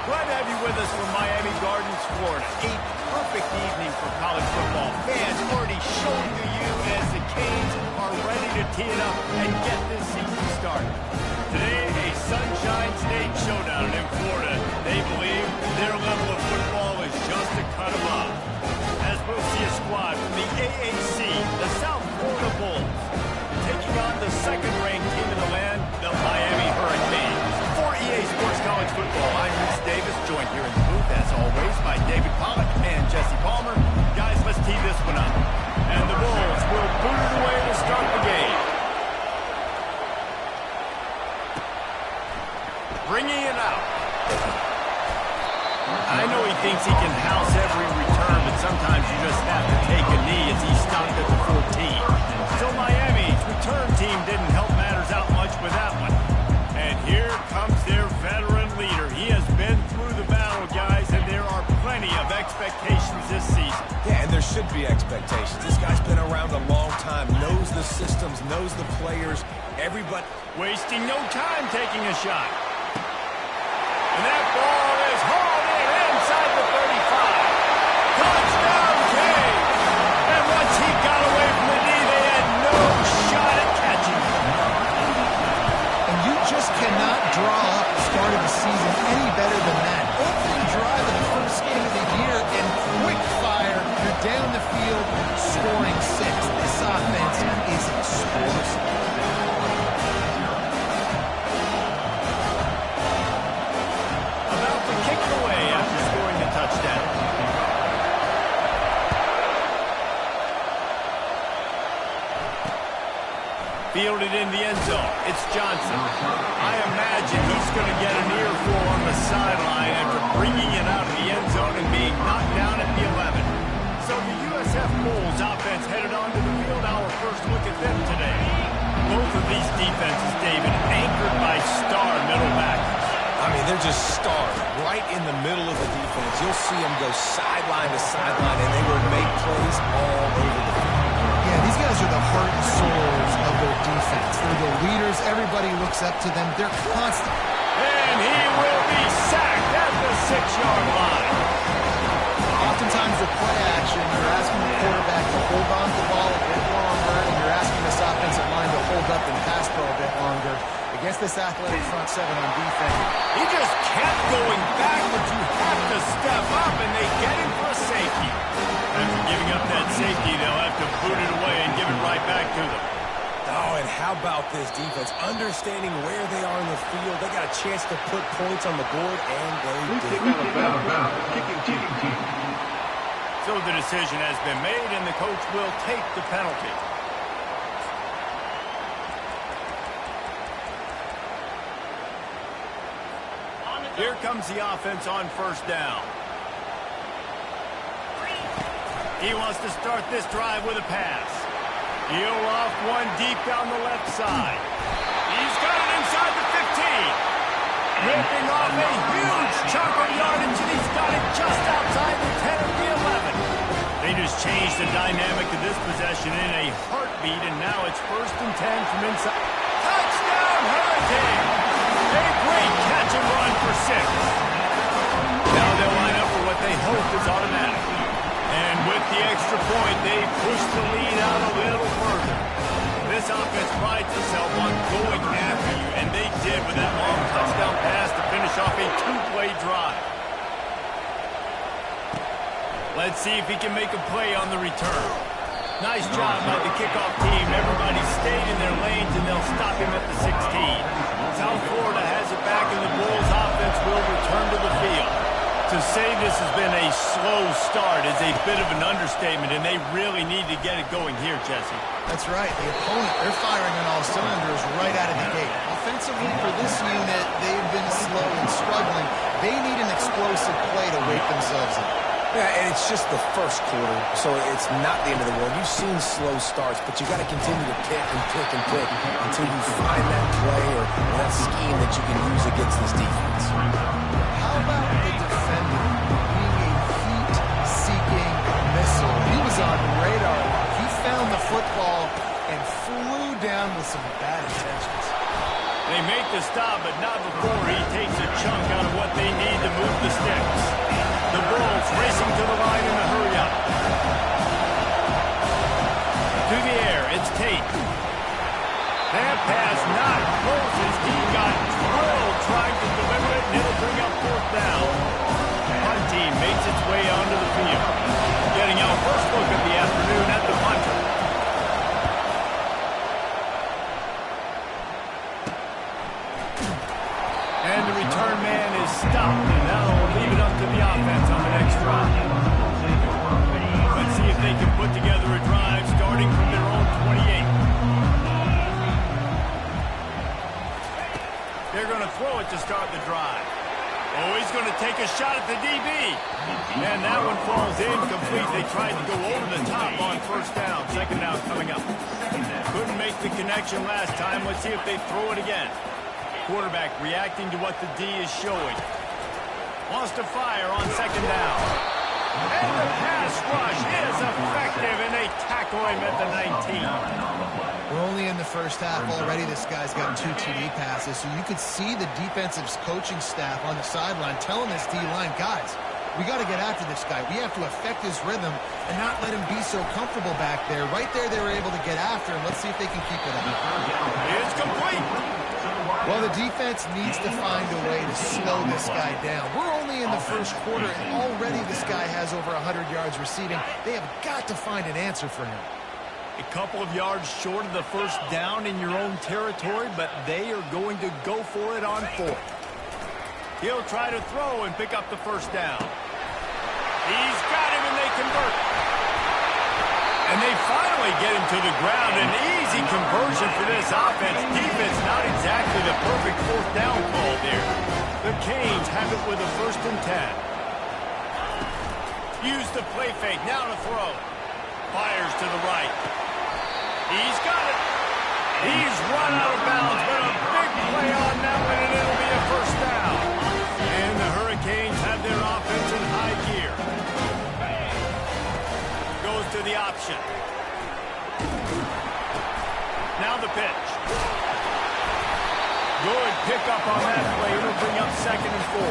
Glad to have you with us from Miami Gardens, Florida. A perfect evening for college football. Fans already showing to you as the Canes are ready to tee it up and get this season started. Today, a Sunshine State showdown in Florida. They believe their level of football is just a cut above. As we'll see a squad from the AAC, the South Florida Bulls, taking on the second-ranked team in the land, the Miami Hurricanes. For EA Sports College Football, I'm Reese Davis, joined here in the booth, as always, by David Pollack and Jesse Palmer. Guys, let's tee this one up. And the Bulls will boot it away to start the game. Bringing it out. I know he thinks he can house every return, but sometimes you just have to take a knee as he stopped at the 14. So Miami's return team didn't help matters out much with that one. And here comes their veteran leader. He has been through the battle, guys, and there are plenty of expectations this season. Yeah, and there should be expectations. This guy's been around a long time, knows the systems, knows the players, everybody. Wasting no time taking a shot. And that ball is hauled in inside the 35. Touchdown, Canes! And once he got away from the knee, they had no shot at catching him. And you just cannot draw up the start of the season any better than that. Opening drive of the first game of the year and quick fire. You're down the field scoring 6. This offense is explosive. Fielded in the end zone. It's Johnson. I imagine he's going to get an earful on the sideline after bringing it out of the end zone and being knocked down at the 11. So the USF Bulls offense headed onto the field. Our first look at them today. Both of these defenses, David, anchored by star middle backers. I mean, they're just stars right in the middle of the defense. You'll see them go sideline to sideline, and they will make plays all over the field. Yeah, these guys are the heart and souls of their defense. They're the leaders. Everybody looks up to them. They're constant. And he will be sacked at the 6-yard line. Oftentimes with play action, you're asking the quarterback to hold on to the ball a bit longer, and you're asking this offensive line to hold up and pass pro a bit longer. Against this athletic front seven on defense, he just kept going backwards. You have to step up, and they get him for a safety. After giving up that safety, they'll have to boot it away and give it right back to them. Oh, and how about this defense? Understanding where they are in the field. They got a chance to put points on the board, and they did. So the decision has been made, and the coach will take the penalty. Here comes the offense on first down. He wants to start this drive with a pass. He'll off one deep down the left side. He's got it inside the 15. Ripping off a huge chunk of yardage, and he's got it just outside the 10 of the 11. They just changed the dynamic of this possession in a heartbeat, and now it's 1st and 10 from inside. Touchdown, Hurricane! A great catch and run for 6. Now they'll line up for what they hope is automatic. And with the extra point, they push the lead out a little further. This offense prides itself on going after you, and they did with that long touchdown pass to finish off a 2-play drive. Let's see if he can make a play on the return. Nice job by the kickoff team. Everybody stayed in their lanes, and they'll stop him at the 16. South Florida has it back, and the Bulls offense will return to the field. To say this has been a slow start is a bit of an understatement, and they really need to get it going here, Jesse. That's right. The opponent, they're firing on all cylinders right out of the gate. Offensively, for this unit, they've been slow and struggling. They need an explosive play to wake themselves up. Yeah, and it's just the first quarter, so it's not the end of the world. You've seen slow starts, but you got to continue to pick and pick and pick until you find that play or that scheme that you can use against this defense. How about the defender being a heat-seeking missile? He was on radar. He found the football and flew down with some bad intentions. They make the stop, but not before he takes a chunk out of what they need to move out, and that'll leave it up to the offense on the next drive. Let's see if they can put together a drive starting from their own 28. They're going to throw it to start the drive. Oh, he's going to take a shot at the DB. And that one falls incomplete. They tried to go over the top on first down. Second down coming up. Couldn't make the connection last time. Let's see if they throw it again. Quarterback reacting to what the D is showing. Wants to fire on second down. And the pass rush is effective, and they tackle him at the 19. We're only in the first half already. This guy's gotten 2 TD passes, so you could see the defensive coaching staff on the sideline telling this D-line, guys, we got to get after this guy. We have to affect his rhythm and not let him be so comfortable back there. Right there, they were able to get after him. Let's see if they can keep it up. It's complete. Well, the defense needs to find a way to slow this guy down. We're only in the first quarter, and already this guy has over 100 yards receiving. They have got to find an answer for him. A couple of yards short of the first down in your own territory, but they are going to go for it on fourth. He'll try to throw and pick up the first down. He's got him, and they convert. And they finally get him to the ground. An easy conversion for this offense. Defense, not exactly the perfect fourth down call there. The Canes have it with a 1st and 10. Use the play fake. Now to throw. Fires to the right. He's got it. He's run out of bounds, but a big play on that one, and it'll be a first down. And the Hurricanes have their offense in high gear. Goes to the option. Now the pitch. Good pickup on that play. It'll bring up 2nd and 4.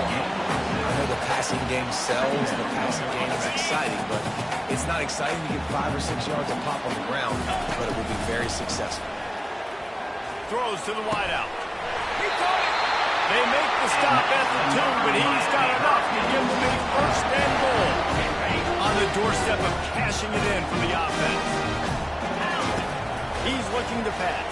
I know the passing game sells, the passing game is exciting, but it's not exciting to get 5 or 6 yards of pop on the ground, but it will be very successful. Throws to the wideout. He caught it. They make the stop at the 2, but he's got enough to give them a 1st and goal. On the doorstep of cashing it in for the offense. He's looking to pass.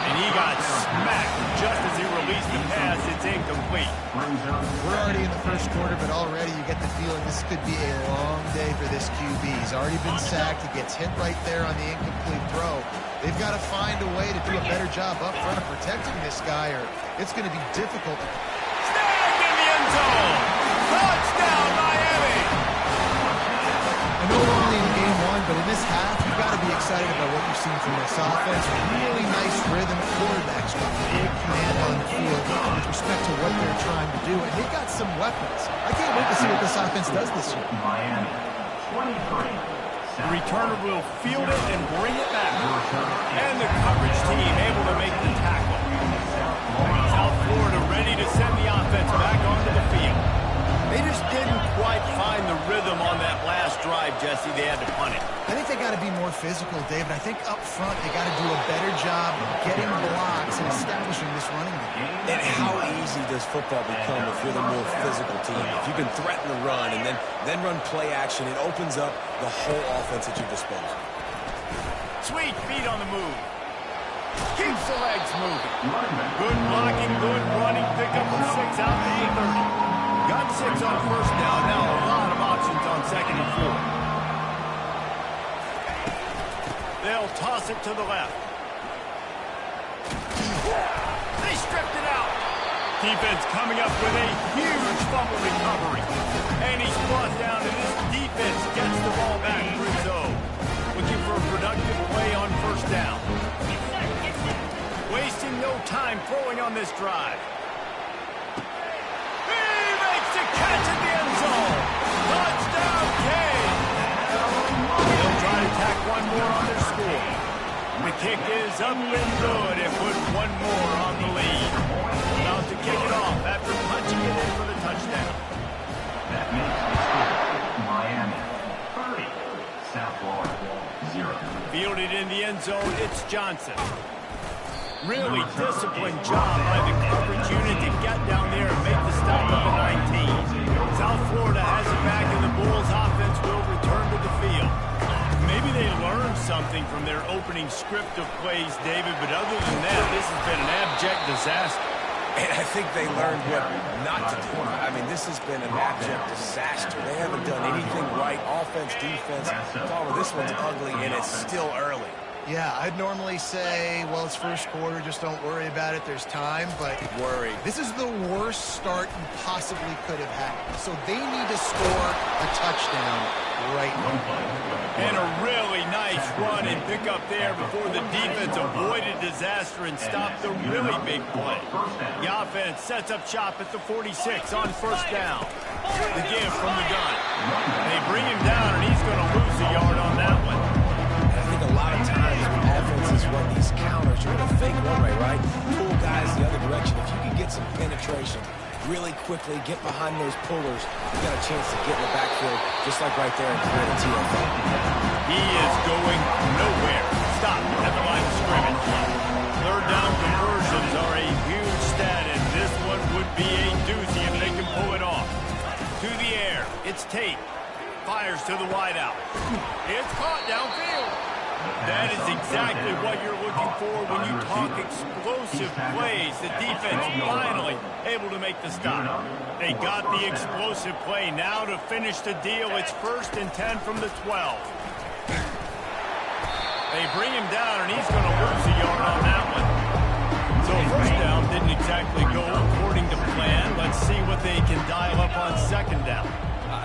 And he got smacked just as he released the pass. It's incomplete. We're already in the first quarter, but already you get the feeling this could be a long day for this QB. He's already been sacked. He gets hit right there on the incomplete throw. They've got to find a way to do a better job up front of protecting this guy, or it's going to be difficult. Snagged in the end zone. Touchdown, Miami. I know we're only in game 1, but in this half, you've got to be excited about what you've seen from this offense. Really nice rhythm. Quarterbacks got big command on the field with respect to what they're trying to do, and they've got some weapons. I can't wait to see what this offense does this year. The returner will field it and bring it back. And the coverage team able to make the tackle. South Florida ready to send the offense back onto the field. They just didn't quite find the rhythm on that last drive, Jesse. They had to punt it. I think they got to be more physical, David. I think up front they got to do a better job of getting blocks and establishing this running game. And how easy does football become if you're the more physical team? If you can threaten the run and then run play action, it opens up the whole offense at your disposal. Sweet feet on the move. Keeps the legs moving. Good blocking, good running. Pick up a 6 out to the 30. Got 6 on first down. Now a lot of options on 2nd and 4. They'll toss it to the left. They stripped it out. Defense coming up with a huge fumble recovery. And he's brought down, and this defense gets the ball back for his own. Looking for a productive play on first down. Wasting no time throwing on this drive. Catch in the end zone. Touchdown, Canes. They'll try to tack one more on their score. The kick is up and good and put one more on the lead. About to kick it off after punching it in for the touchdown. That makes the score Miami 30, South Florida 0. Fielded in the end zone, it's Johnson. Really disciplined job by the coverage unit to get down there and make the stop at the 19. South Florida has it back, and the Bulls offense will return to the field. Maybe they learned something from their opening script of plays, David, but other than that, this has been an abject disaster. And I think they learned what not to do. I mean, this has been an abject disaster. They haven't done anything right. Offense, defense. However, this one's ugly, and it's still early. Yeah, I'd normally say, well, it's first quarter, just don't worry about it, there's time, but Worry. this is the worst start you possibly could have had. So they need to score a touchdown right now. And a really nice run and pick up there before the defense avoided disaster and stopped the really big play. The offense sets up shop at the 46 on first down. The give from the gun. They bring him down, and he's going to lose a yard on that one. I think a lot of times when offenses run these counters, you're going to fake one way, right? Pull guys the other direction. If you can get some penetration really quickly, get behind those pullers, you got a chance to get in the backfield, just like right there and create a TFL. He is going nowhere. Stop at the line of scrimmage. Third down conversions are a huge stat, and this one would be a doozy if they can pull it off. To the air, it's Tate. Fires to the wideout. It's caught downfield. That is exactly what you're looking for when you talk explosive plays. The defense finally able to make the stop. They got the explosive play. Now to finish the deal, it's 1st and 10 from the 12. They bring him down, and he's going to lose a yard on that one. So first down didn't exactly go according to plan. Let's see what they can dial up on second down.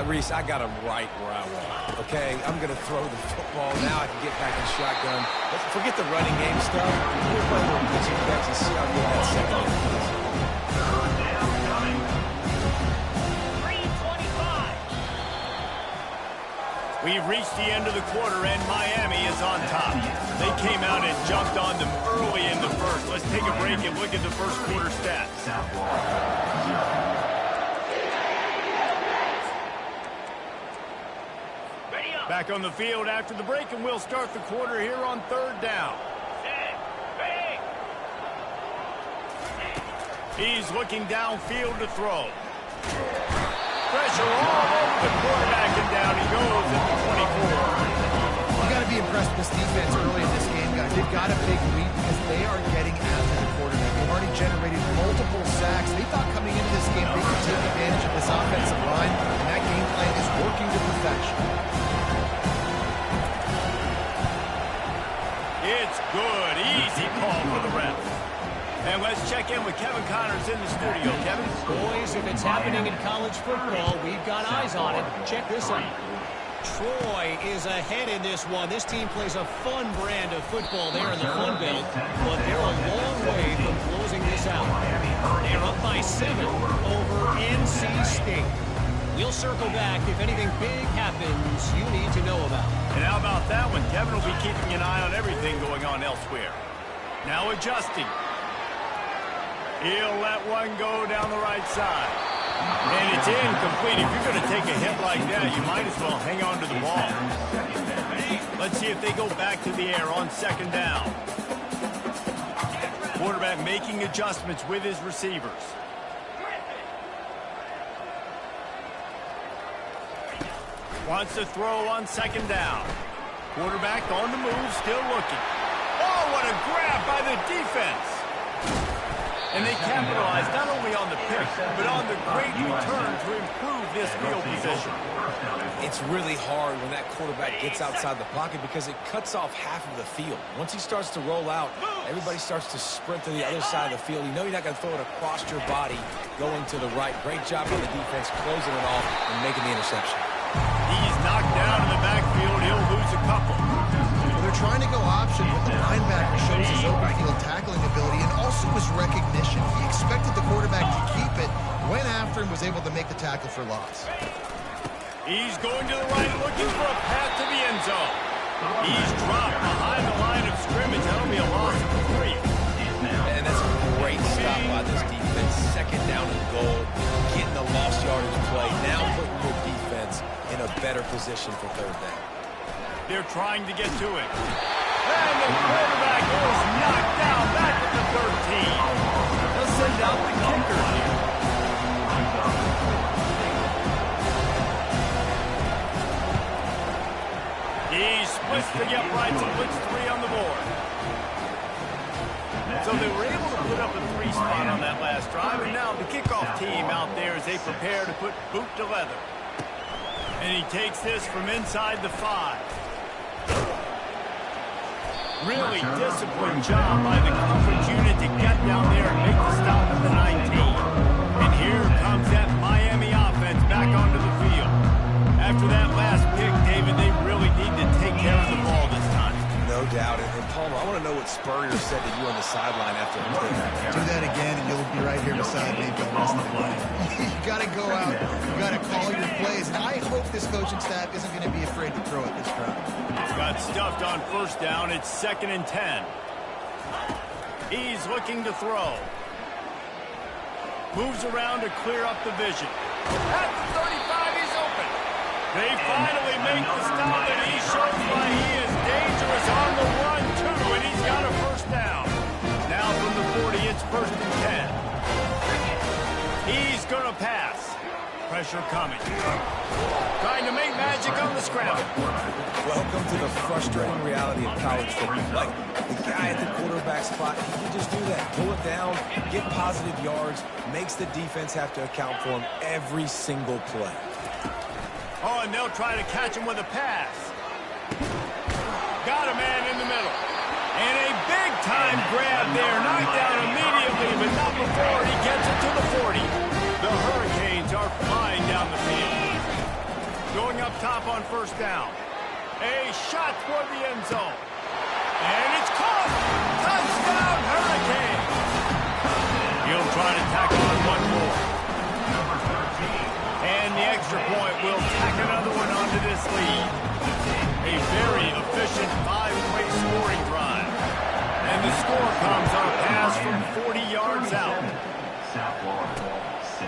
Reese, I got him right where I want. Okay, I'm going to throw the football. Now I can get back in shotgun. Let's forget the running game stuff. We'll play a little pitching catch and see how good that second is. Third down coming. 3:25. We've reached the end of the quarter, and Miami is on top. They came out and jumped on them early in the first. Let's take a break and look at the first quarter stats. South Florida, 0. Back on the field after the break, and we'll start the quarter here on third down. He's looking downfield to throw. Pressure all over the quarterback, and down he goes at the 24. You got to be impressed with this defense early in this game, guys. They've got a big lead because they are getting after the quarterback. They've already generated multiple sacks. They thought coming into this game they could take advantage of this offensive line, and that game plan is working to perfection. It's good. Easy call for the ref. And let's check in with Kevin Connors in the studio. Kevin? Boys, if it's happening in college football, we've got eyes on it. Check this out. Troy is ahead in this one. This team plays a fun brand of football there in the Fun Belt, but they're a long way from closing this out. They're up by 7 over NC State. We'll circle back if anything big happens you need to know about. And how about that one? Kevin will be keeping an eye on everything going on elsewhere. Now adjusting. He'll let one go down the right side. And it's incomplete. If you're going to take a hit like that, you might as well hang on to the ball. Let's see if they go back to the air on second down. Quarterback making adjustments with his receivers. Wants to throw on second down. Quarterback on the move, still looking. Oh, what a grab by the defense. And they capitalized not only on the pick, but on the great return to improve this field position. It's really hard when that quarterback gets outside the pocket because it cuts off half of the field. Once he starts to roll out, everybody starts to sprint to the other side of the field. You know you're not going to throw it across your body going to the right. Great job on the defense closing it off and making the interception. He's knocked down in the backfield. He'll lose a couple. They're trying to go option, but the linebacker shows his open field tackling ability and also his recognition. He expected the quarterback to keep it, went after him, was able to make the tackle for loss. He's going to the right, looking for a path to the end zone. He's dropped behind the line of scrimmage. That'll be a loss of 3. And that's a great stop by this defense. Second down and goal, getting the lost yardage play, now putting your defense in a better position for third down. They're trying to get to it. And the quarterback goes knocked down back at the 13. They'll send out the kicker here. He splits the uprights and puts 3 on the board. So they were able to put up a 3 spot on that last drive, and now the kickoff team out there as they prepare to put boot to leather. And he takes this from inside the 5. Really disciplined job by the coverage unit to get down there and make the stop at the 19. And here comes that Miami offense back onto the field. After that last pick, David, they really need to take care of the ball this time. No doubt. And Palmer, I want to know what Spurrier said to you on the sideline after the play. Do that again, and you'll be right here beside me for the rest of the game. You got to go out. You got to call your plays. And I hope this coaching staff isn't going to be afraid to throw it this drive. Got stuffed on first down. It's 2nd and 10. He's looking to throw. Moves around to clear up the vision. At the 35, he's open. They finally make the stop, and he shows why he is dangerous on the run, too, and he's got a first down. Now from the 40, it's 1st and 10. He's going to pass. Pressure coming. Trying to make magic on the scramble. Welcome to the frustrating reality of college football. Like, the guy at the quarterback spot, he can just do that. Pull it down, get positive yards, makes the defense have to account for him every single play. Oh, and they'll try to catch him with a pass. Got a man in the middle. And a big-time grab there. Knocked down immediately, but not before he gets it to the 40. The Hurricanes are flying down the field. Going up top on first down. A shot toward the end zone. And it's caught. Touchdown, Hurricanes. He'll try to tack on one more. And the extra point will tack another one onto this lead. A very efficient 5-play scoring drive. And the score comes on a pass from 40 yards out. South Florida, 6.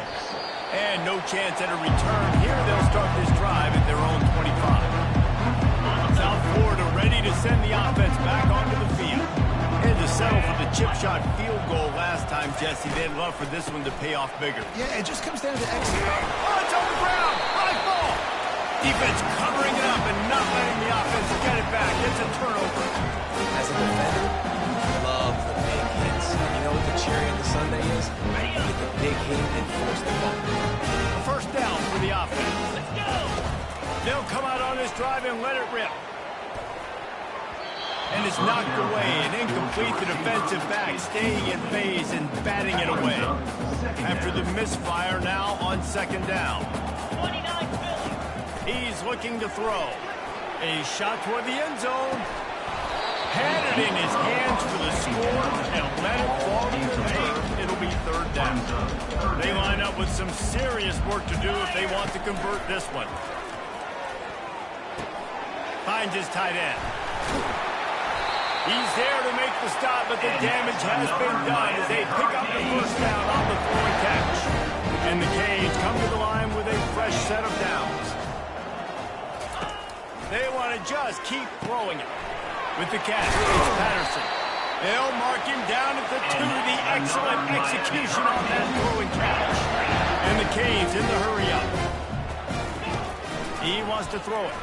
And no chance at a return here. They'll start this drive at their own 25. South Florida ready to send the offense back onto the field. Had to settle for the chip shot field goal last time, Jesse. They'd love for this one to pay off bigger. Yeah, it just comes down to execution. Oh, it's on the ground. High ball. Defense covering it up and not letting the offense get it back. It's a turnover. As a defender, love the big hits. You know what the cherry on the sundae is? Get the big hit and force the ball. First down for the offense. Let's go. They'll come out on this drive and let it rip. And it's knocked away and incomplete. The defensive back staying in phase and batting it away. After the misfire, now on 2nd down. He's looking to throw. A shot toward the end zone. Had it in his hands for the score and let it fall to the paint. It'll be 3rd down. They line up with some serious work to do if they want to convert this one. Finds his tight end. He's there to make the stop, but the damage has been done as they pick up the first down on the throw and catch. And the Canes come to the line with a fresh set of downs. They want to just keep throwing it. With the catch, it's Patterson. They'll mark him down at the 2. The excellent execution on that throw and catch. And the Canes in the hurry-up. He wants to throw it.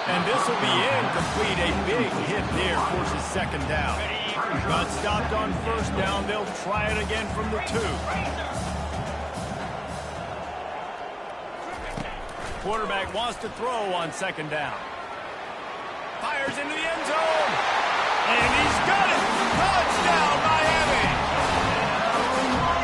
And this will be incomplete. A big hit there forces 2nd down. Got stopped on first down. They'll try it again from the 2. Quarterback wants to throw on 2nd down. Fires into the end zone. And he's got it. Touchdown, Miami.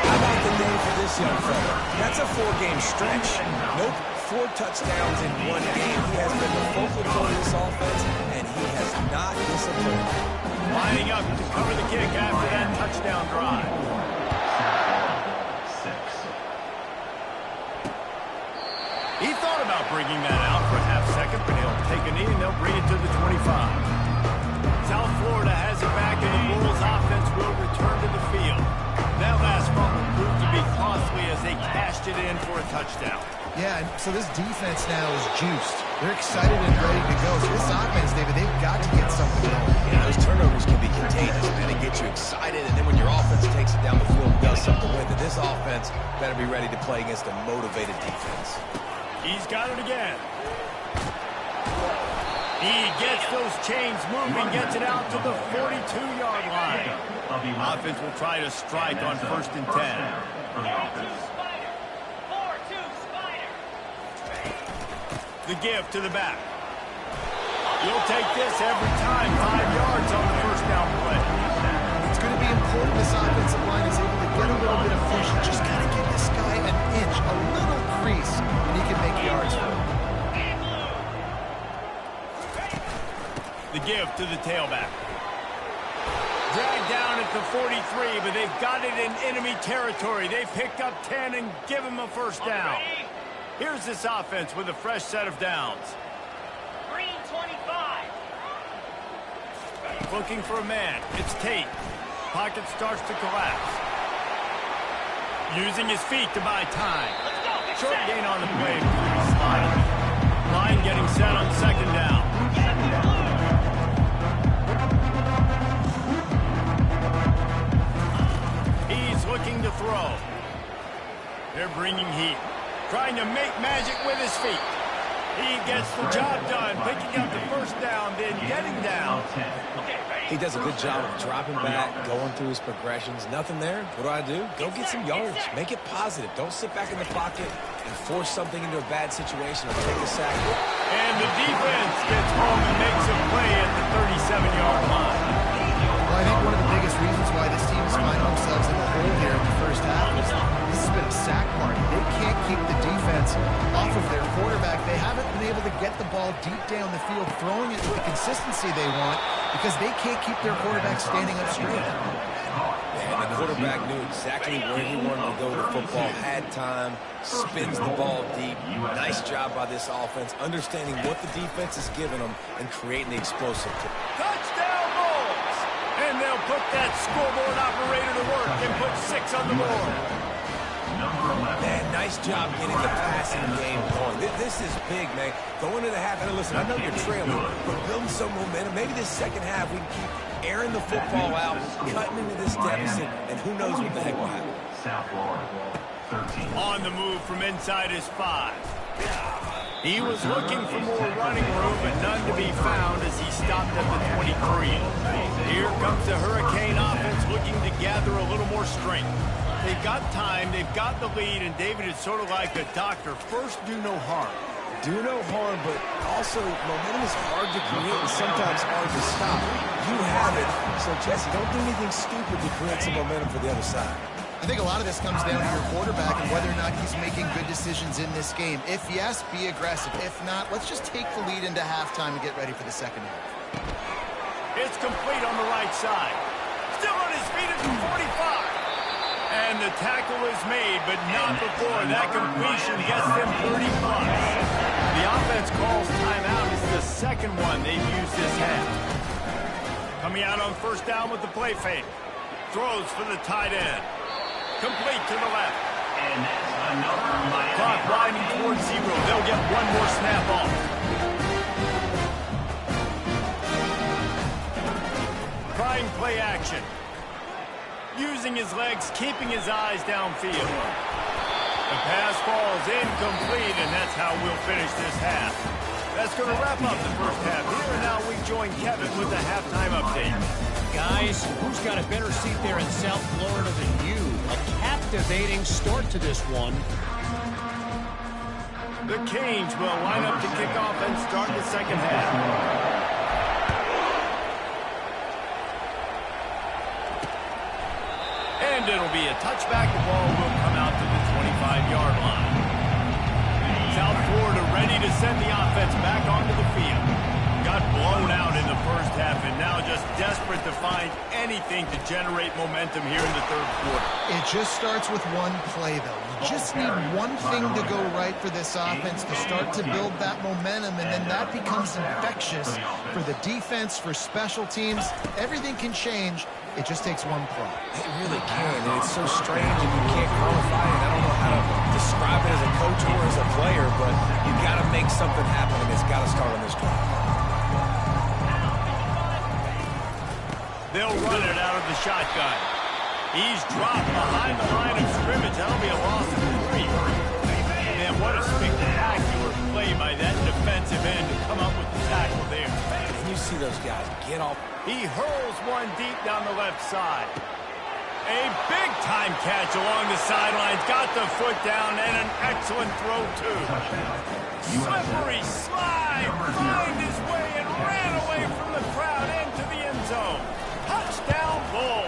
How about the day for this young fella? That's a 4-game stretch. Nope. 4 touchdowns in 1 game. He has been the focal point of this offense, and he has not disappointed. Lining up to cover the kick after that touchdown drive. 6. He thought about bringing that out for a half-second, but he'll take a knee and they'll bring it to the 25. South Florida has it back, and the Bulls offense will return to the field. That last fumble proved to be costly as they cashed it in for a touchdown. Yeah, and so this defense now is juiced. They're excited and ready to go. So this offense, David, they've got to get something going. Yeah, those turnovers can be contagious, man. It gets you excited, and then when your offense takes it down the field and does something with it, this offense better be ready to play against a motivated defense. He's got it again. He gets those chains moving, gets it out to the 42-yard line. Offense will try to strike on 1st and 10. The give to the back. You'll take this every time. 5 yards on the first down play. It's going to be important this offensive line is able to get a little bit of push. Just got to give this guy an inch, a little crease, and he can make yards for him. The give to the tailback. Dragged down at the 43, but they've got it in enemy territory. They picked up 10 and give him a first down. Here's this offense with a fresh set of downs. Green 25. Looking for a man. It's Tate. Pocket starts to collapse. Using his feet to buy time. Short gain on the play. Line getting set on 2nd down. He's looking to throw. They're bringing heat. Trying to make magic with his feet. He gets the job done, picking up the first down, then getting down. He does a good job of dropping back, going through his progressions. Nothing there. What do? Go get some yards. Make it positive. Don't sit back in the pocket and force something into a bad situation or take a sack. And the defense gets home and makes a play at the 37-yard line. Well, I think one of the biggest reasons why this team is finding themselves in the hole here in the first half is this has been a sack party. They can't keep the defense off of their quarterback. They haven't been able to get the ball deep down the field, throwing it with the consistency they want because they can't keep their quarterback standing up straight. And the quarterback knew exactly where he wanted to go with the football, had time, spins the ball deep. Nice job by this offense, understanding what the defense is giving them and creating the explosive play. Touchdown Bulls! And they'll put that scoreboard operator to work and put 6 on the board. Man, nice job getting the passing game going. This is big, man. Going into the half, and listen, I know you're trailing, but building some momentum. Maybe this second half we can keep airing the football out, cutting into this deficit, and who knows what the heck will happen. South Florida, 13. On the move from inside his 5. He was looking for more running room, but none to be found as he stopped at the 23. Here comes the Hurricane offense looking to gather a little more strength. They've got time, they've got the lead, and David is sort of like a doctor. First, do no harm. Do no harm, but also momentum is hard to create and sometimes hard to stop. You have it, so Jesse, don't do anything stupid to create some momentum for the other side. I think a lot of this comes down to your quarterback and whether or not he's making good decisions in this game. If yes, be aggressive. If not, let's just take the lead into halftime and get ready for the second half. It's complete on the right side. Still on his feet at the 45. And the tackle is made, but not before that completion gets them 30+. The offense calls timeout. It's the second one they've used this half. Coming out on 1st down with the play fake. Throws for the tight end. Complete to the left. And another Miami. Clock winding towards 0. They'll get one more snap off. Trying play action. Using his legs, keeping his eyes downfield. The pass falls incomplete, and that's how we'll finish this half. That's going to wrap up the first half. Here and now we join Kevin with the halftime update. Guys, who's got a better seat there in South Florida than you? A captivating start to this one. The Canes will line up to kick off and start the second half. And it'll be a touchback. The ball will come out to the 25-yard line. South Florida ready to send the offense back onto the field. Got blown out in the first half and now just desperate to find anything to generate momentum here in the third quarter. It just starts with one play, though. You just need one thing to go right for this offense to start to build that momentum, and then that becomes infectious for the defense, for special teams. Everything can change. It just takes one play. It really can, and it's so strange and you can't qualify it. I don't know how to describe it as a coach or as a player, but you got to make something happen, and it's got to start on this drive. They'll run it out of the shotgun. He's dropped behind the line of scrimmage. That'll be a loss of 3. Man, what a spectacular play by that defensive end to come up with the tackle there. see those guys get off. He hurls one deep down the left side. A big-time catch along the sidelines. Got the foot down and an excellent throw, too. Slippery slide. Find his way and ran away from the crowd into the end zone. Touchdown, Bulls.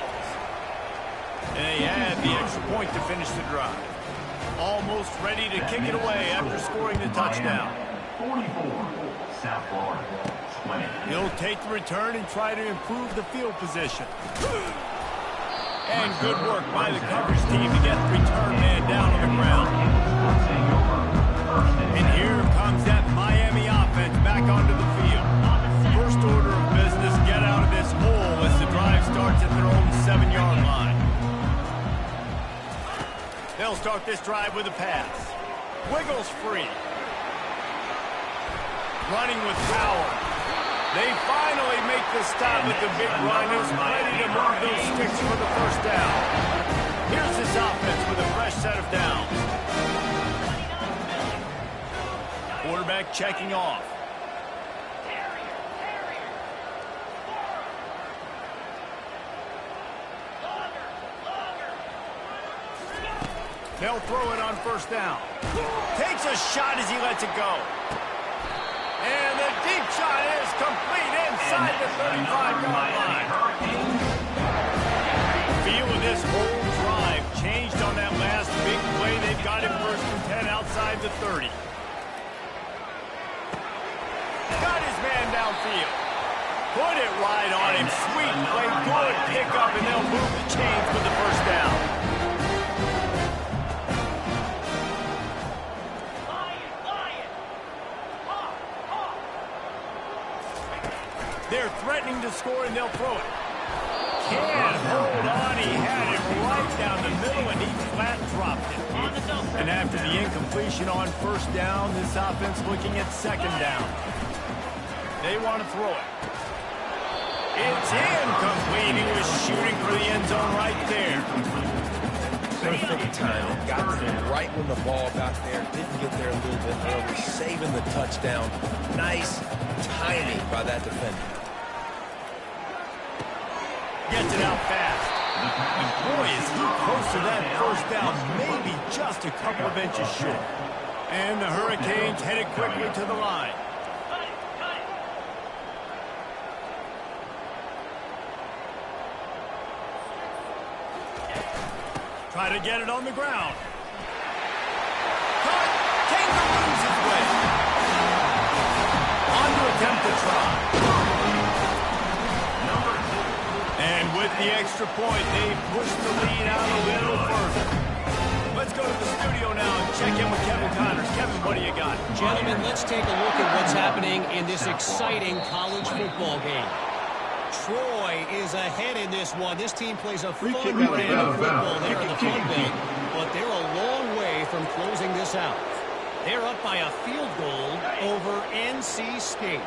And they had the extra point to finish the drive. Almost ready to kick it away after scoring the touchdown. 44, South Florida. He'll take the return and try to improve the field position. And good work by the coverage team to get the return man down on the ground. And here comes that Miami offense back onto the field. First order of business, get out of this hole as the drive starts at their own 7-yard line. They'll start this drive with a pass. Wiggles free. Running with power. They finally make the stop with the big run. Who's ready to move those sticks for the first down. Here's this offense with a fresh set of downs. Quarterback checking off. They'll throw it on first down. Takes a shot as he lets it go. And the deep shot is complete inside the 35-yard line. Feel of this whole drive changed on that last big play. They've got him 1st and 10 outside the 30. Got his man downfield. Put it right on him. Sweet play. Good pickup, and they'll move the chains with the first down. They're threatening to score, and they'll throw it. Can't hold on. He had it right down the middle, and he flat dropped it. And after the incompletion on first down, this offense looking at 2nd down. They want to throw it. It's incomplete. He was shooting for the end zone right there. Perfect time. Got to him right when the ball got there. Didn't get there a little bit early. Saving the touchdown. Nice timing by that defender. Gets it out fast. And boy, is he close to that first down. Maybe just a couple of inches short. And the Hurricanes headed quickly to the line. Try to get it on the ground. Cut. Kangaroos his way. On to attempt to try. And with the extra point, they push the lead out a little further. Let's go to the studio now and check in with Kevin Connors. Kevin, what do you got? Gentlemen, let's take a look at what's happening in this exciting college football game. Troy is ahead in this one. This team plays a fun brand of football there in the Fun Belt, but they're a long way from closing this out. They're up by a field goal over NC State.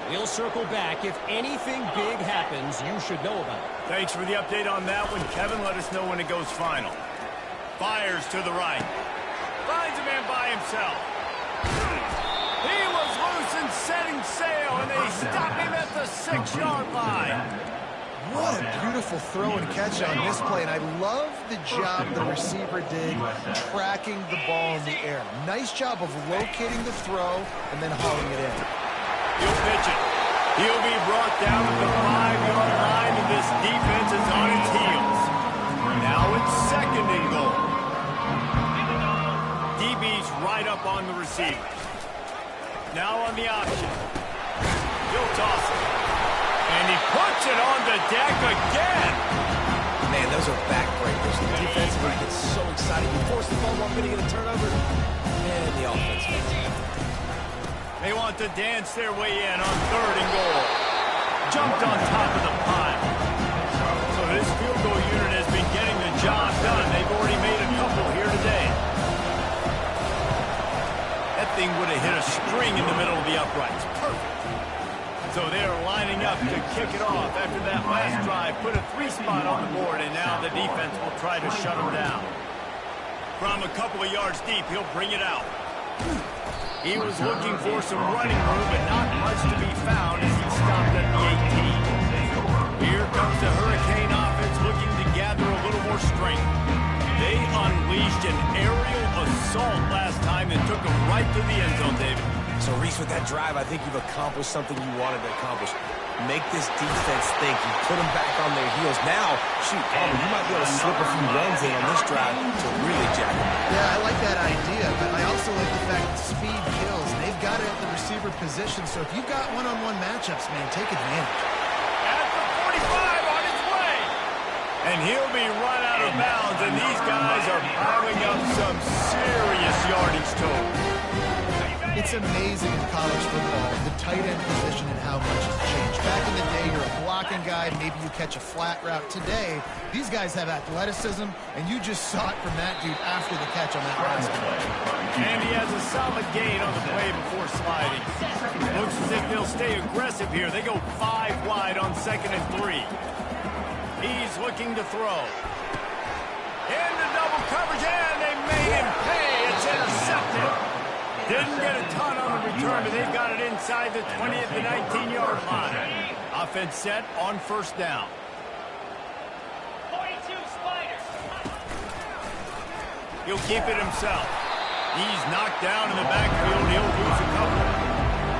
We'll circle back. If anything big happens, you should know about it. Thanks for the update on that one, Kevin. Let us know when it goes final. Fires to the right. Finds a man by himself. He was loose and setting sail, and they stop him at the 6-yard line. What a beautiful throw and catch on this play, and I love the job the receiver did tracking the ball in the air. Nice job of locating the throw and then hauling it in. He'll pitch it. He'll be brought down at the 5-yard line, and this defense is on its heels. Now it's 2nd and goal. DB's right up on the receivers. Now on the option. He'll toss it. And he puts it on the deck again. Man, those are backbreakers. The defense gets so excited. You force the ball while getting a turnover, and the offense gets it. They want to dance their way in on 3rd and goal. Jumped on top of the pile. So this field goal unit has been getting the job done. They've already made a couple here today. That thing would have hit a string in the middle of the uprights. Perfect. So they're lining up to kick it off after that last drive. Put a 3-spot on the board, and now the defense will try to shut them down. From a couple of yards deep, he'll bring it out. He was looking for some running room, but not much to be found as he stopped at the 18. Here comes the Hurricane offense looking to gather a little more strength. They unleashed an aerial assault last time and took them right to the end zone, David. So, Reese, with that drive, I think you've accomplished something you wanted to accomplish. Make this defense think. You put them back on their heels. Now, shoot, probably you might be able to slip a few runs in on this drive to really jack them. Yeah, I like that idea, but I also like the fact that speed kills. And they've got it at the receiver position, so if you've got one-on-one matchups, man, take advantage. At the 45 on its way. And he'll be run out of bounds, and these guys are piling up some serious yardage total. It's amazing in college football, the tight end position and how much has changed. Back in the day, you're a blocking guy, maybe you catch a flat route. Today, these guys have athleticism, and you just saw it from that dude after the catch on that last play. And he has a solid gain on the play before sliding. Looks as if they'll stay aggressive here. They go 5 wide on 2nd and 3. He's looking to throw. Into double coverage, and they made him pay. It's intercepted. Didn't get a ton on the return, but they've got it inside the 20 at the 19-yard line. Offense set on 1st down. 42 Spiders. He'll keep it himself. He's knocked down in the backfield. He'll lose a couple.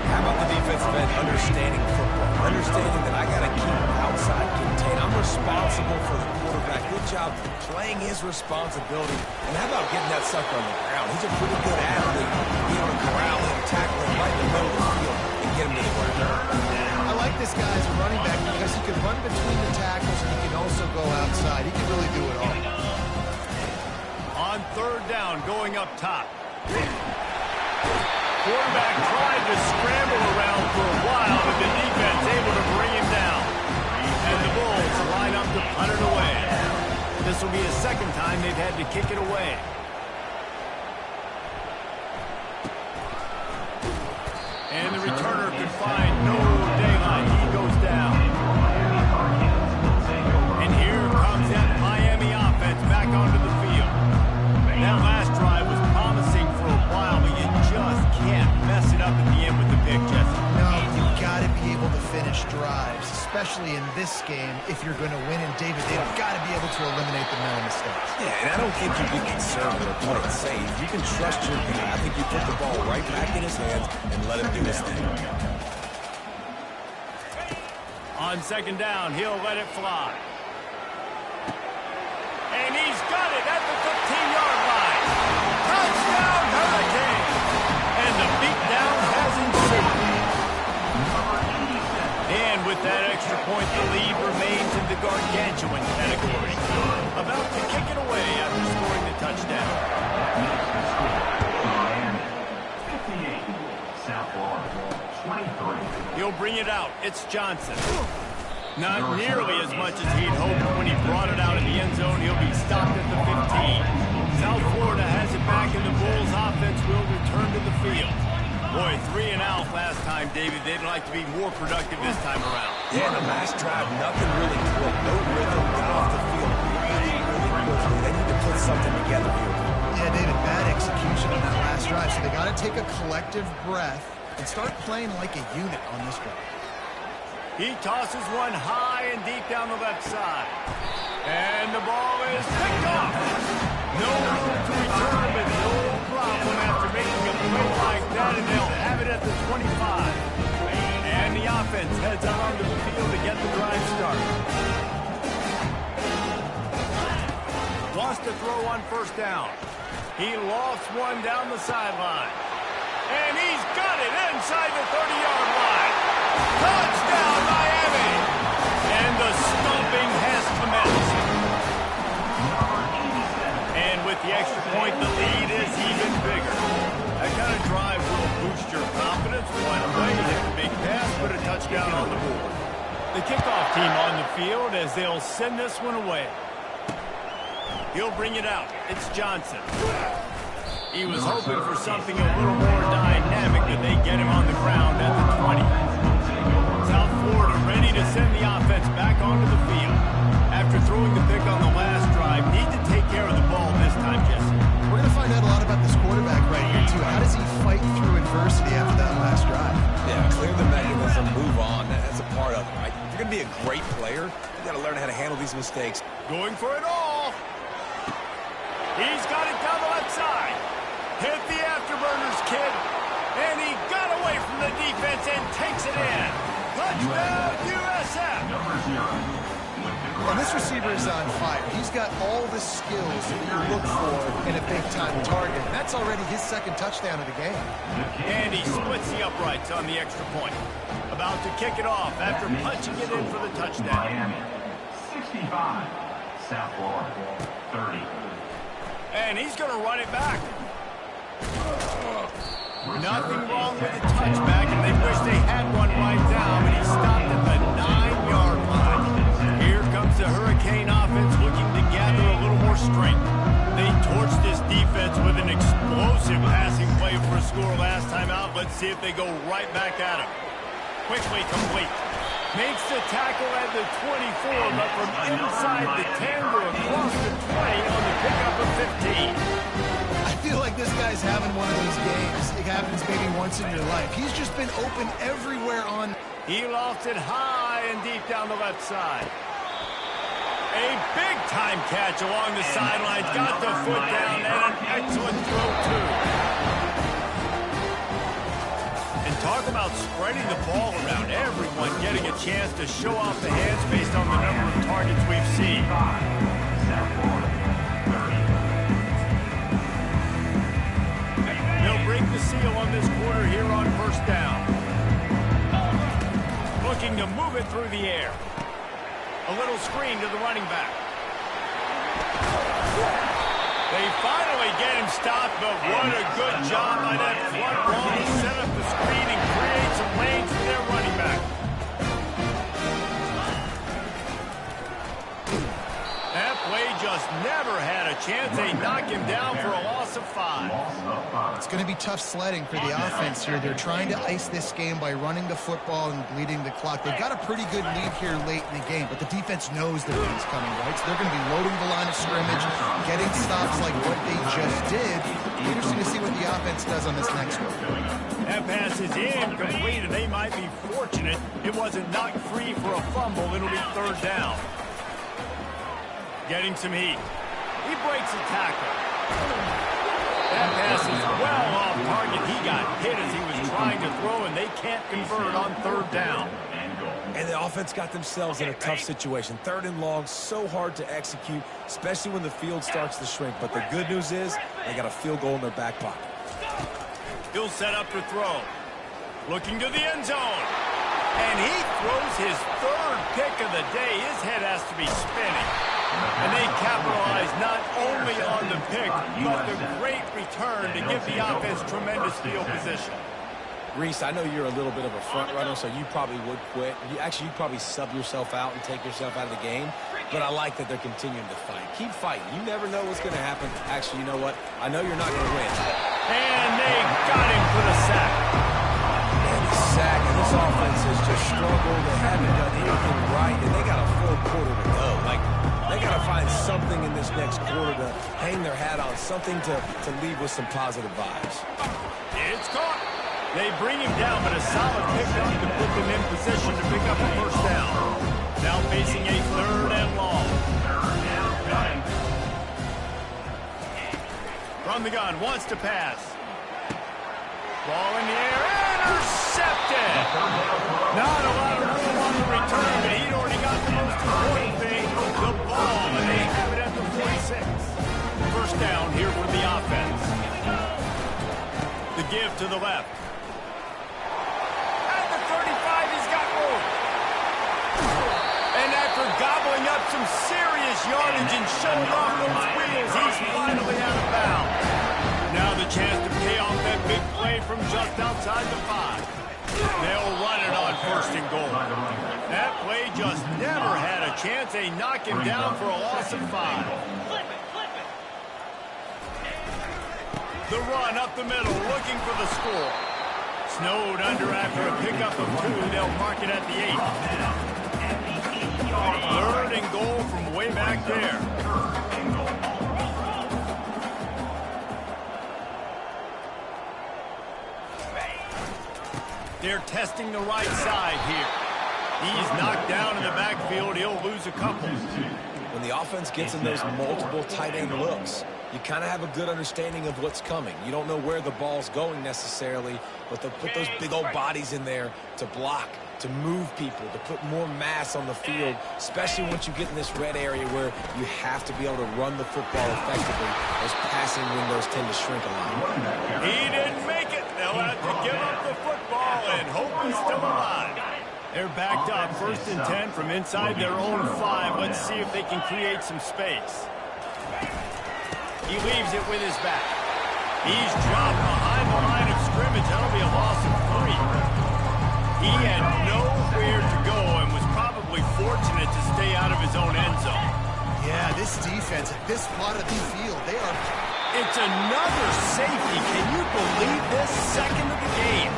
How about the defensive end understanding football? Understanding that I got to keep outside contained. I'm responsible for the quarterback. Good job playing his responsibility. And how about getting that sucker on the ground? He's a pretty good athlete. Being able to corral him, tackle him right in the middle of the field, and get him to the ground. I like this guy as a running back because he can run between the tackles and he can also go outside. He can really do it all. On 3rd down, going up top. Quarterback tried to scramble around for a while, but the defense able to bring him down. And the Bulls line up to punt it away. This will be the 2nd time they've had to kick it away. And the returner could find no daylight. He goes down. And here comes that Miami offense back onto the field. That last drive was promising for a while, but you just can't mess it up at the end with the pick, Jesse. No, you've got to be able to finish drives, especially in this game if you're going to win. And David, they've got to be able to eliminate the mental mistakes. Yeah, and I don't think you be conservative or play it safe. You can trust your guy. I think you put the ball right back in his hands and let him do his thing. On 2nd down, he'll let it fly. And he's got it at the 15-yard line. Touchdown, Hurricane! And the beatdown has ensued. And with that extra point, the lead remains in the gargantuan category. About to kick it away after scoring the touchdown. Miami, 58. South Florida, 23. He'll bring it out. It's Johnson. Not nearly as much as he'd hoped when he brought it out in the end zone. He'll be stopped at the 15. South Florida has it back, and the Bulls offense will return to the field. Boy, 3 and out last time, David. They'd like to be more productive this time around. Yeah, the last drive, nothing really clicked. No rhythm, got off the field really quickly. They need to put something together here. Yeah, David, bad execution on that last drive. So they got to take a collective breath and start playing like a unit on this drive. He tosses one high and deep down the left side. And the ball is picked off. No room to return, but no problem after making a play like that, and they'll have it at the 25. And the offense heads out onto the field to get the drive started. Wants to throw on 1st down. He lofts one down the sideline. And he's got it inside the 30-yard line. Touchdown, Miami! And the stomping has commenced. And with the extra point, the lead is even bigger. That kind of drive will boost your confidence. One way, hit the big pass, put a touchdown on the board. The kickoff team on the field as they'll send this one away. He'll bring it out. It's Johnson. He was hoping for something a little more dynamic, but they get him on the ground at the 20. South Florida ready to send the offense back onto the field. After throwing the pick on the last drive, need to take care of the ball this time, Jesse. We're going to find out a lot about this quarterback right here, too. How does he fight through adversity? mistakes. Going for it all. He's got it down the left side. Hit the afterburners, kid. And he got away from the defense and takes it in. Touchdown, USF. Number 0. And this receiver is on fire. He's got all the skills that you look for in a big-time target. That's already his second touchdown of the game. And he splits the uprights on the extra point. About to kick it off after punching it in for the touchdown. Miami, 65. South Florida, 30. And he's going to run it back. Nothing wrong with the touchback, and they wish they had one right now, but he stopped at the 9-yard line. Here comes the Hurricane offense looking to gather a little more strength. They torched this defense with an explosive passing play for a score last time out. Let's see if they go right back at him. Quickly complete. Makes the tackle at the 24, but from inside the 10 to across the 20 on the pickup of 15. I feel like this guy's having one of those games. It happens maybe once in your life. He's just been open everywhere on. He lofted high and deep down the left side. A big-time catch along the sidelines. Got the foot down and an excellent throw, too. And talk about spreading the ball around. Everyone getting a chance to show off the hands based on the number of targets we've seen. They'll break the seal on this quarter here on first down. Looking to move it through the air. A little screen to the running back. They finally get him stopped, but what a good job by that front ball to set up the screen and create some lanes for their running back. That play just never had a chance. They knock him down for a loss of 5. It's going to be tough sledding for the offense here. They're trying to ice this game by running the football and bleeding the clock. They've got a pretty good lead here late in the game, but the defense knows the run's coming, right? So they're going to be loading the line of scrimmage, getting stops like what they just did. Interesting to see what the offense does on this next one. That pass is incomplete, and they might be fortunate it wasn't knocked free for a fumble. It'll be third down. Getting some heat. He breaks the tackle. That pass is well off target. He got hit as he was trying to throw, and they can't convert on third down. And the offense got themselves in a tough situation. 3rd and long, so hard to execute, especially when the field starts to shrink. But the good news is they got a field goal in their back pocket. He'll set up to throw. Looking to the end zone. And he throws his 3rd pick of the day. His head has to be spinning. And they capitalize not only on the pick, but the great return to give the offense tremendous field position. Reese, I know you're a little bit of a front runner, so you probably would quit. You'd probably sub yourself out and take yourself out of the game. But I like that they're continuing to fight. Keep fighting. You never know what's going to happen. Actually, you know what? I know you're not going to win. And they got him for the sack. And the sack, and this offense has just struggled. They haven't done anything right, and they got a full quarter to go. They got to find something in this next quarter to hang their hat on, something to leave with some positive vibes. It's caught. They bring him down, but a solid pickup to put them in position to pick up a first down. Now facing a 3rd and long. From the gun, wants to pass. Ball in the air, intercepted. Not a lot of room on the return, but he'd already got the most important thing, the ball, and they have it at the 46. First down here for the offense. The give to the left. At the 35, he's got room. And after gobbling up some serious yardage and showing off those wheels, he's finally out of bounds. Now the chance to pay off that big play from just outside the 5. They'll run it on 1st and goal. That play just never had a chance. They knock him down for a loss of 5. The run up the middle, looking for the score. Snowed under after a pickup of 2. They'll mark it at the 8. 3rd and goal from way back there. They're testing the right side here. He's knocked down in the backfield. He'll lose a couple. When the offense gets in those multiple tight end looks, you kind of have a good understanding of what's coming. You don't know where the ball's going necessarily, but they'll put those big old bodies in there to block, to move people, to put more mass on the field, especially once you get in this red area where you have to be able to run the football effectively. Those passing windows tend to shrink a lot. He didn't make it. They'll have to give up the football and hope he's still alive. They're backed up, 1st and 10 from inside their own 5. Let's see if they can create some space. He leaves it with his back. He's dropped behind the line of scrimmage. That'll be a loss of 3. He had nowhere to go and was probably fortunate to stay out of his own end zone. Yeah, this defense at this spot of the field, they are... It's another safety. Can you believe this? Second of the game.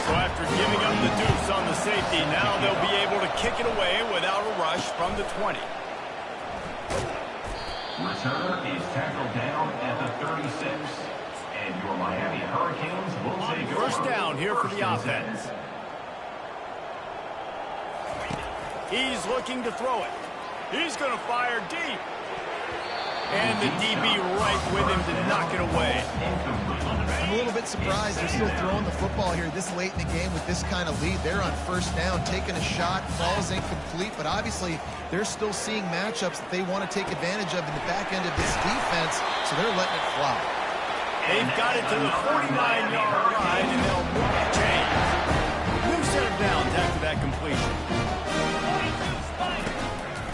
So after giving up the deuce on the safety, now they'll be able to kick it away without a rush from the 20. Returner is tackled down at the 36. And your Miami Hurricanes will take over. First down here for the offense. He's looking to throw it. He's going to fire deep. And the DB right with him to knock it away. I'm a little bit surprised they're still throwing the football here this late in the game with this kind of lead. They're on 1st down, taking a shot, ball's incomplete, but obviously they're still seeing matchups that they want to take advantage of in the back end of this defense, so they're letting it fly. They've got it to the 49-yard line, and they'll move the chains. New set of downs after that completion.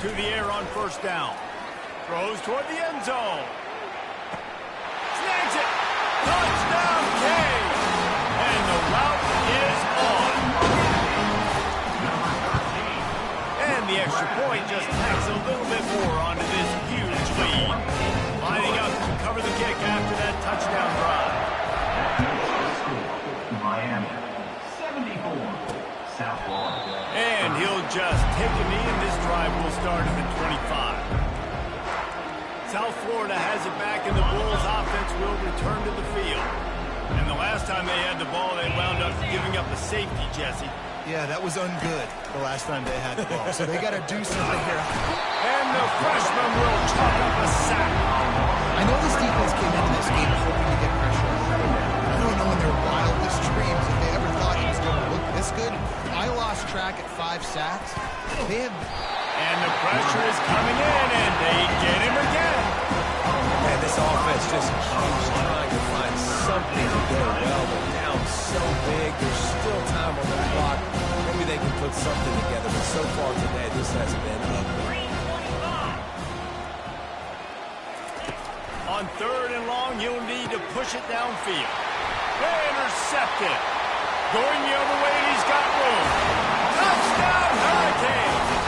To the air on 1st down. Throws toward the end zone. Snags it. Touchdown, Ncaa. And the route is on. And the extra point just tacks a little bit more onto this huge lead. Lining up to cover the kick after that touchdown drive. Miami, 74, South Florida. And he'll just take a knee, and this drive will start at the 25. South Florida has it back, and the Bulls offense will return to the field. And the last time they had the ball, they wound up giving up a safety, Jesse. Yeah, that was ungood the last time they had the ball, so they got to do something here. And the freshman will chalk up a sack. I know this defense came into this game hoping to get pressure on him. I don't know in their wildest dreams if they ever thought he was going to look this good. I lost track at 5 sacks. They have... And the pressure is coming in, and they get him again. And this offense just keeps trying to find something to go well. They're down so big. There's still time on the clock. Maybe they can put something together, but so far today, this has been ugly. On 3rd and long, he'll need to push it downfield. Intercepted. Going the other way, and he's got room. Touchdown, Hurricanes!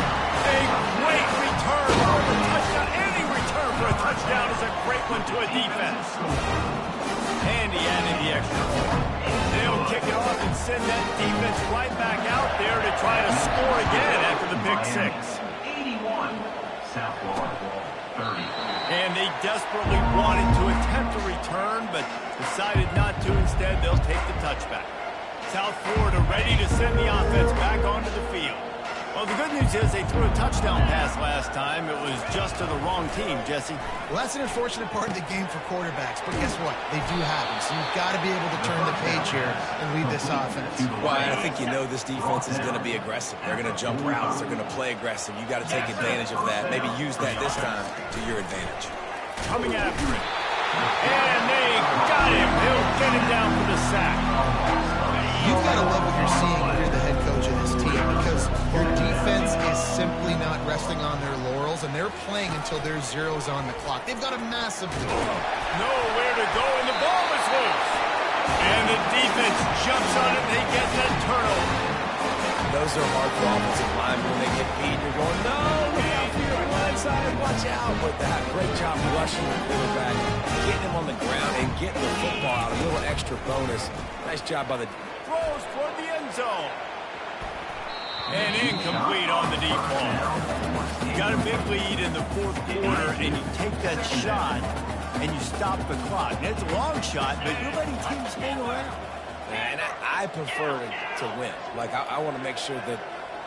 A great return for a touchdown. Any return for a touchdown is a great one to a defense. And he added the extra point. They'll kick it off and send that defense right back out there to try to score again after the pick 6. 81, South Florida, 30. And they desperately wanted to attempt a return, but decided not to. Instead, they'll take the touchback. South Florida ready to send the offense back onto the field. Well, the good news is they threw a touchdown pass last time. It was just to the wrong team, Jesse. Well, that's an unfortunate part of the game for quarterbacks, but guess what? They do happen, so you've got to be able to turn the page here and lead this offense. Well, I think you know this defense is going to be aggressive. They're going to jump routes. They're going to play aggressive. You got to take advantage of that. Maybe use that this time to your advantage. Coming after him. And they got him. He'll get him down for the sack. You've got to love what you're seeing when you're the head coach of this team, because your defense is simply not resting on their laurels, and they're playing until there's zeros on the clock. They've got a massive lead. Nowhere to go, and the ball is loose. And the defense jumps on it, and they get that turnover. Those are hard for offensive linemen. When they get beat, you're going, no, look out for your blindside, watch out. But that great job rushing the quarterback, getting him on the ground, and getting the football out. A little extra bonus. Nice job by the... Throws toward the end zone. And incomplete on the deep ball. You got a big lead in the 4th quarter, and you take that shot, and you stop the clock. And it's a long shot, but you're letting teams hang around. And I prefer to win. Like, I want to make sure that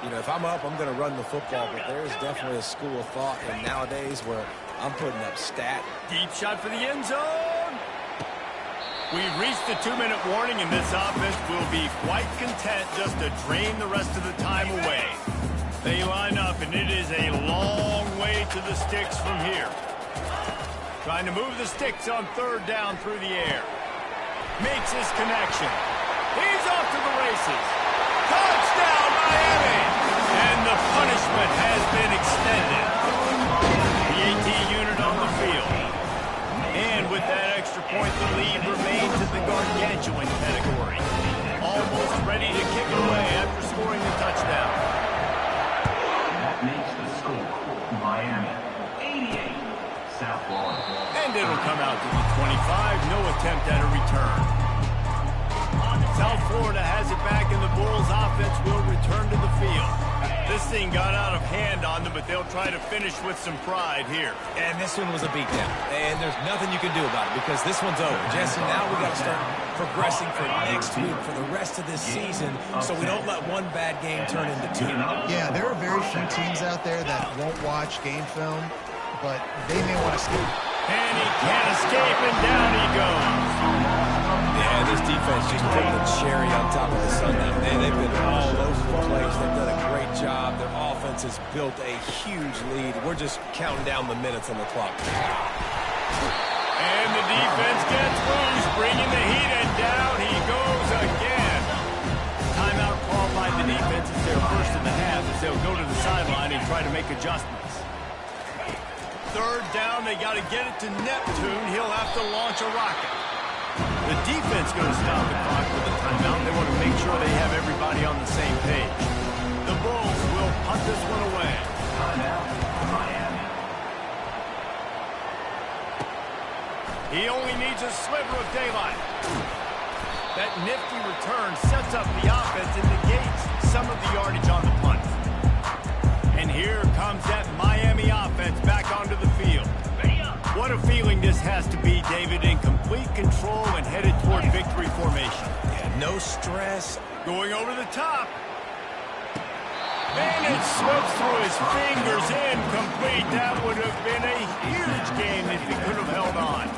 You know, if I'm up, I'm going to run the football, but there's definitely a school of thought, and nowadays where I'm putting up stat. Deep shot for the end zone. We've reached the 2-minute warning, and this offense will be quite content just to drain the rest of the time away. They line up, and it is a long way to the sticks from here. Trying to move the sticks on 3rd down through the air. Makes his connection. He's off to the races. Touchdown, Miami! And the punishment has been extended. The AT unit on the field. And with that extra point, the lead remains in the gargantuan category. Almost ready to kick away after scoring the touchdown. That makes the score Miami 88, South Florida. And it'll come out to the 25. No attempt at a return. South Florida has it back, and the Bulls offense will return to the field. This thing got out of hand on them, but they'll try to finish with some pride here. And this one was a beatdown, and there's nothing you can do about it because this one's over. Jesse, now we got to start progressing for next week, for the rest of this season, so we don't let one bad game turn into 2. Yeah, there are very few teams out there that won't watch game film, but they may want to skip. And he can't escape, and down he goes. Yeah, this defense just put the cherry on top of the sundae. They've been all over the place. They've done a great job. Their offense has built a huge lead. We're just counting down the minutes on the clock. And the defense gets loose, bringing the heat, and down he goes again. Timeout called by the defense is their first in the half as they'll go to the sideline and try to make adjustments. 3rd down, they got to get it to Neptune. He'll have to launch a rocket. The defense going to stop the clock with a timeout. They want to make sure they have everybody on the same page. The Bulls will punt this one away. Timeout, Miami. He only needs a sliver of daylight. That nifty return sets up the offense and negates some of the yardage on the punt. And here comes that Miami offense back onto the field. What a feeling this has to be, David, in complete control and headed toward victory formation. Yeah, no stress. Going over the top. And it slips through his fingers, incomplete. That would have been a huge game if he could have held on.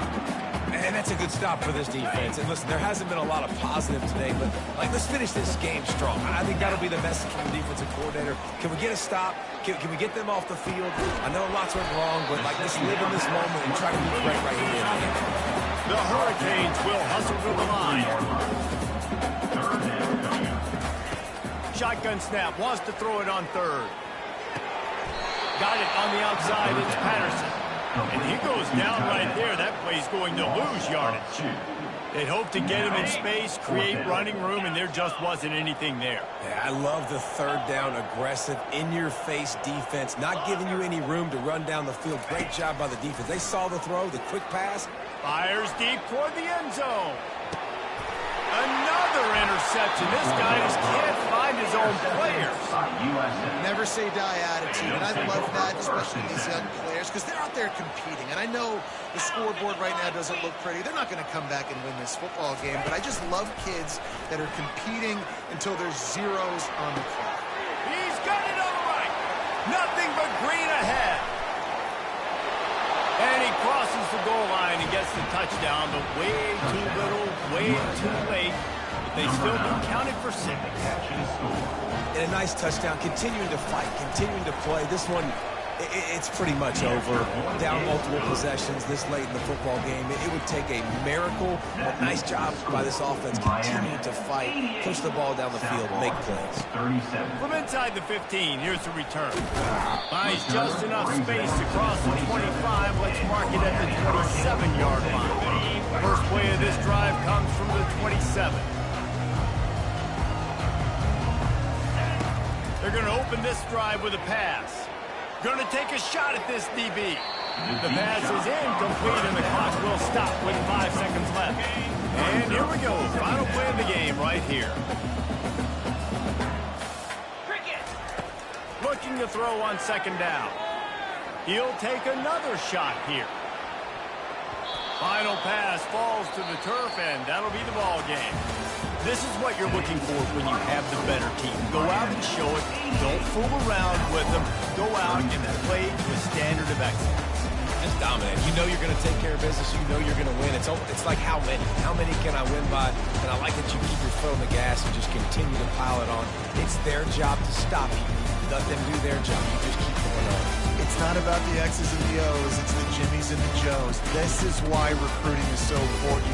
And that's a good stop for this defense. And listen, there hasn't been a lot of positive today, but let's finish this game strong. I think that'll be the message from the defensive coordinator. Can we get a stop? Can we get them off the field? I know lots went wrong, but let's live in this moment and try to be great right here in the game. The Hurricanes will hustle to the line. Shotgun snap, wants to throw it on 3rd. Got it on the outside, it's Patterson. And he goes down right there. That play's going to lose yardage. They'd hope to get him in space, create running room, and there just wasn't anything there. Yeah, I love the 3rd down aggressive, in-your-face defense, not giving you any room to run down the field. Great job by the defense. They saw the throw, the quick pass. Fires deep toward the end zone. Another interception. This guy just can't find his own players. Never say die attitude, and I love that, especially these young players, because they're out there competing. And I know the scoreboard right now doesn't look pretty. They're not going to come back and win this football game, but I just love kids that are competing until there's zeros on the clock. He's got it on the right. Nothing but green ahead. And he crosses the goal line and gets the touchdown, but way too little, way too late. But they still be counted for 6. And a nice touchdown, continuing to fight, continuing to play. This one, it's pretty much over. Down multiple possessions this late in the football game. It would take a miracle. A nice job by this offense, continuing to fight, push the ball down the field, make plays. From inside the 15, here's the return. Finds just enough space to cross the 25. Let's mark it at the 27-yard line. First play of this drive comes from the 27. They're going to open this drive with a pass. Going to take a shot at this DB. The pass is incomplete, and the clock will stop with 5 seconds left. And here we go. Final play of the game right here. Looking to throw on 2nd down. He'll take another shot here. Final pass falls to the turf, and that'll be the ball game. This is what you're looking for when you have the better team. Go out and show it. Don't fool around with them. Go out and play to a standard of excellence. Just dominate. You know you're going to take care of business. You know you're going to win. It's like how many? How many can I win by? And I like that you keep your foot on the gas and just continue to pile it on. It's their job to stop you. Let them do their job. You just keep going on. It's not about the X's and the O's. It's the Jimmies and the Joes. This is why recruiting is so important.